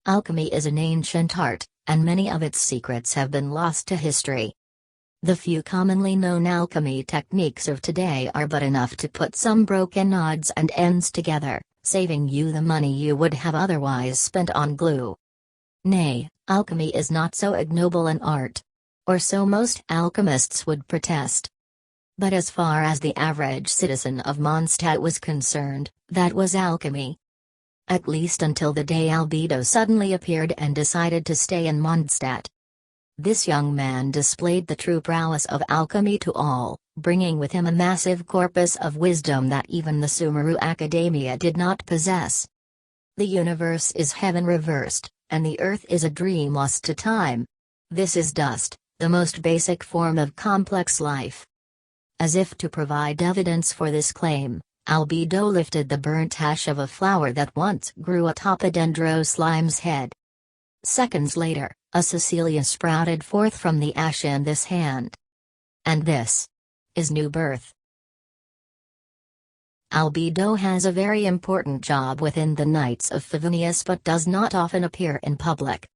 Alchemy is an ancient art, and many of its secrets have been lost to history. The few commonly known alchemy techniques of today are but enough to put some broken odds and ends together, saving you the money you would have otherwise spent on glue. Nay, alchemy is not so ignoble an art. Or so most alchemists would protest. But as far as the average citizen of Mondstadt was concerned, that was alchemy. At least until the day Albedo suddenly appeared and decided to stay in Mondstadt. This young man displayed the true prowess of alchemy to all, bringing with him a massive corpus of wisdom that even the Sumeru Academia did not possess. The universe is heaven reversed, and the earth is a dream lost to time. This is dust, the most basic form of complex life. As if to provide evidence for this claim, Albedo lifted the burnt ash of a flower that once grew atop a dendro slime's head. Seconds later, a Cecilia sprouted forth from the ash in this hand. And this is new birth. Albedo has a very important job within the Knights of Favonius but does not often appear in public.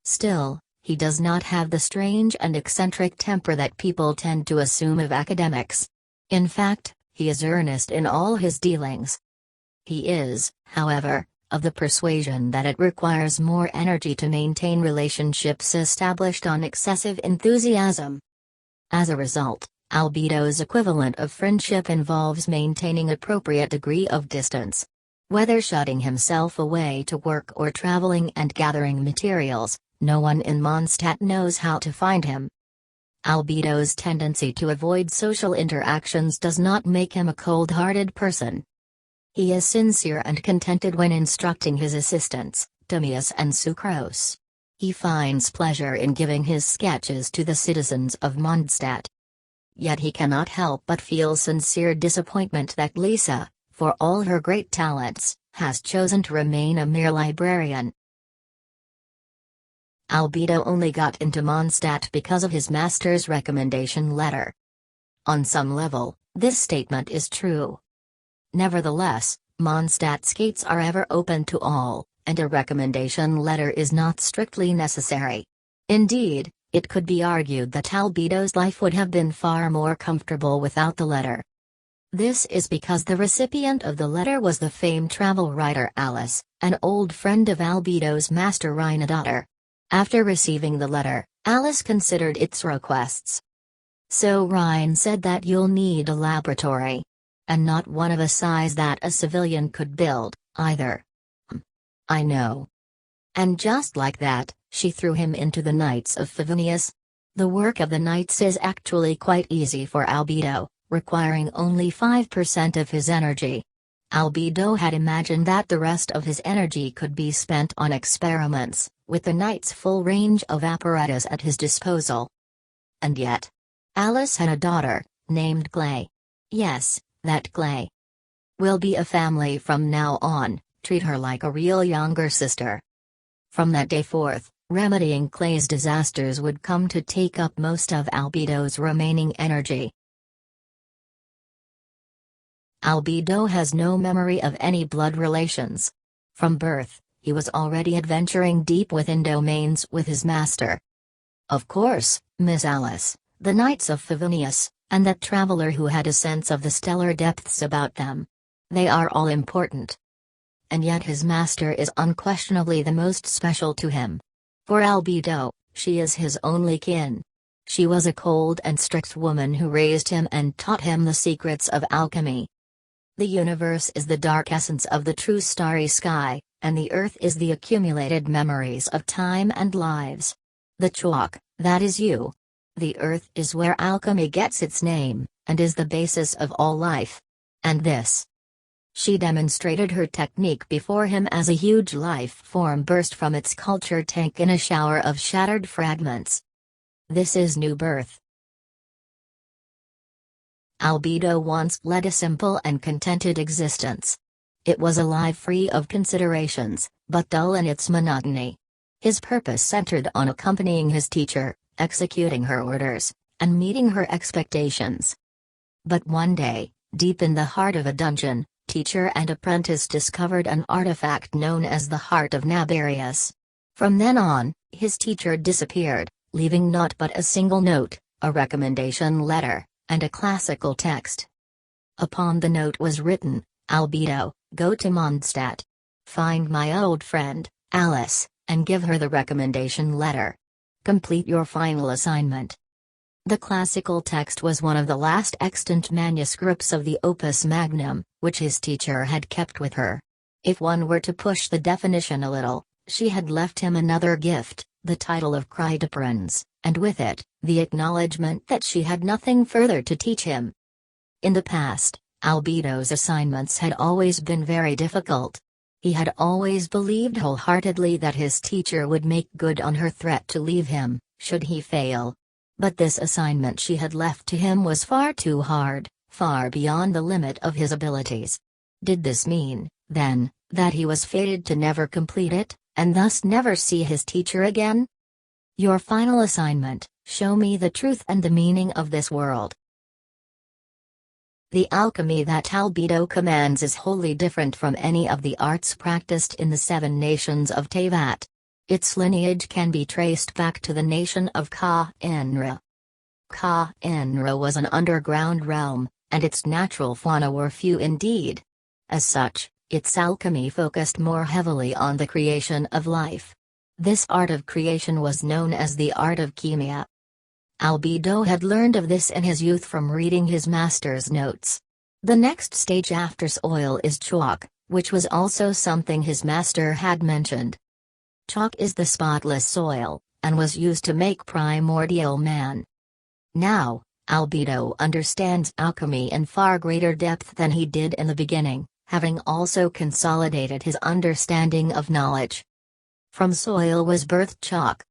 Still, he does not have the strange and eccentric temper that people tend to assume of academics. In fact, he is earnest in all his dealings. He is, however, of the persuasion that it requires more energy to maintain relationships established on excessive enthusiasm. As a result, Albedo's equivalent of friendship involves maintaining appropriate degree of distance. Whether shutting himself away to work or traveling and gathering materials, no one in Mondstadt knows how to find him. Albedo's tendency to avoid social interactions does not make him a cold-hearted person. He is sincere and contented when instructing his assistants, Timaeus and Sucrose. He finds pleasure in giving his sketches to the citizens of Mondstadt. Yet he cannot help but feel sincere disappointment that Lisa, for all her great talents, has chosen to remain a mere librarian. Albedo only got into Mondstadt because of his master's recommendation letter. On some level, this statement is true. Nevertheless, Mondstadt's gates are ever open to all, and a recommendation letter is not strictly necessary. Indeed, it could be argued that Albedo's life would have been far more comfortable without the letter. This is because the recipient of the letter was the famed travel writer Alice, an old friend of Albedo's master Rhinodotter. After receiving the letter, Alice considered its requests. So Rhine said that you'll need a laboratory. And not one of a size that a civilian could build, either. I know. And just like that, she threw him into the Knights of Favonius. The work of the Knights is actually quite easy for Albedo, requiring only 5% of his energy. Albedo had imagined that the rest of his energy could be spent on experiments, with the Knight's full range of apparatus at his disposal. And yet, Alice had a daughter, named Clay. Yes, that Clay. Will be a family from now on, treat her like a real younger sister. From that day forth, remedying Clay's disasters would come to take up most of Albedo's remaining energy. Albedo has no memory of any blood relations. From birth, he was already adventuring deep within domains with his master. Of course, Miss Alice, the Knights of Favonius, and that traveler who had a sense of the stellar depths about them. They are all important. And yet his master is unquestionably the most special to him. For Albedo, she is his only kin. She was a cold and strict woman who raised him and taught him the secrets of alchemy. The universe is the dark essence of the true starry sky, and the earth is the accumulated memories of time and lives. The chalk, that is you. The earth is where alchemy gets its name, and is the basis of all life. And this. She demonstrated her technique before him as a huge life form burst from its culture tank in a shower of shattered fragments. This is new birth. Albedo once led a simple and contented existence. It was a life free of considerations, but dull in its monotony. His purpose centered on accompanying his teacher, executing her orders, and meeting her expectations. But one day, deep in the heart of a dungeon, teacher and apprentice discovered an artifact known as the Heart of Nabarius. From then on, his teacher disappeared, leaving naught but a single note, a recommendation letter, and a classical text. Upon the note was written, "Albedo, go to Mondstadt. Find my old friend, Alice, and give her the recommendation letter. Complete your final assignment." The classical text was one of the last extant manuscripts of the Opus Magnum, which his teacher had kept with her. If one were to push the definition a little, she had left him another gift, the title of Cryptoprince, and with it, the acknowledgement that she had nothing further to teach him. In the past, Albedo's assignments had always been very difficult. He had always believed wholeheartedly that his teacher would make good on her threat to leave him, should he fail. But this assignment she had left to him was far too hard, far beyond the limit of his abilities. Did this mean, then, that he was fated to never complete it, and thus never see his teacher again? Your final assignment: show me the truth and the meaning of this world. The alchemy that Albedo commands is wholly different from any of the arts practiced in the 7 nations of Teyvat. Its lineage can be traced back to the nation of Ka-Enra. Ka-Enra was an underground realm, and its natural fauna were few indeed. As such, its alchemy focused more heavily on the creation of life. This art of creation was known as the art of chemia. Albedo had learned of this in his youth from reading his master's notes. The next stage after soil is chalk, which was also something his master had mentioned. Chalk is the spotless soil, and was used to make primordial man. Now, Albedo understands alchemy in far greater depth than he did in the beginning, having also consolidated his understanding of knowledge. From soil was birthed chalk.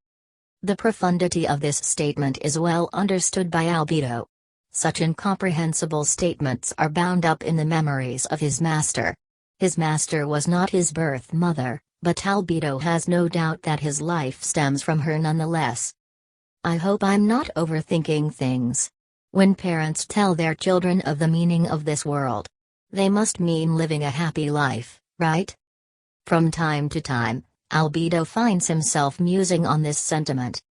The profundity of this statement is well understood by Albedo. Such incomprehensible statements are bound up in the memories of his master. His master was not his birth mother, but Albedo has no doubt that his life stems from her nonetheless. I hope I'm not overthinking things. When parents tell their children of the meaning of this world, they must mean living a happy life, right? From time to time, Albedo finds himself musing on this sentiment.